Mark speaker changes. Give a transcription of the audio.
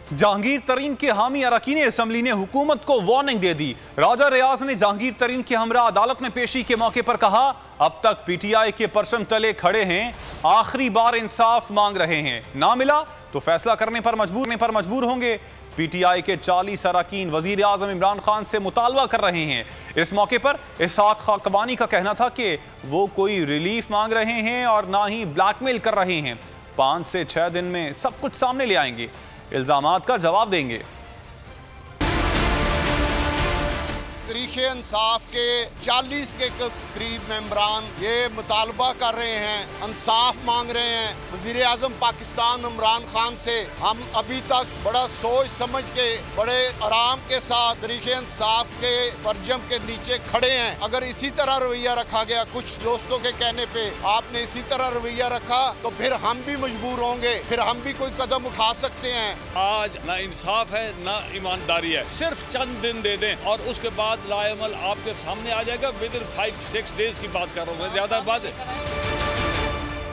Speaker 1: जहांगीर तरीन के हामी अरकान असम्बली ने हुकूमत को वार्निंग दे दी। राजा रियाज ने जहांगीर तरीन के हमरा अदालत में पेशी के मौके पर कहा, अब तक पीटीआई के परचम तले खड़े हैं, आखिरी बार इंसाफ मांग रहे हैं, ना मिला तो फैसला करने पर मजबूर होंगे। पीटीआई के 40 अरकान वजीर आजम इमरान खान से मुतालबा कर रहे हैं। इस मौके पर इसहाक खाकवानी का कहना था कि वो कोई रिलीफ मांग रहे हैं और ना ही ब्लैकमेल कर रहे हैं। 5 से 6 दिन में सब कुछ सामने ले आएंगे, इल्जामात का जवाब देंगे।
Speaker 2: तरीक़े इंसाफ के 40 के करीब मेंबरान ये मुतालबा कर रहे हैं, इंसाफ मांग रहे हैं वज़ीर आज़म पाकिस्तान इमरान खान से। हम अभी तक बड़ा सोच समझ के बड़े आराम के साथ तरीक़े इंसाफ के परचम के नीचे खड़े हैं। अगर इसी तरह रवैया रखा गया, कुछ दोस्तों के कहने पे आपने इसी तरह रवैया रखा तो फिर हम भी मजबूर होंगे, फिर हम भी कोई कदम उठा सकते हैं।
Speaker 3: आज ना इंसाफ है ना ईमानदारी है। सिर्फ चंद दिन दे दें और उसके बाद लाएमल आपके सामने आ जाएगा। विद इन 5-6 डेज की बात कर रहा हूँ, ज्यादा बात है।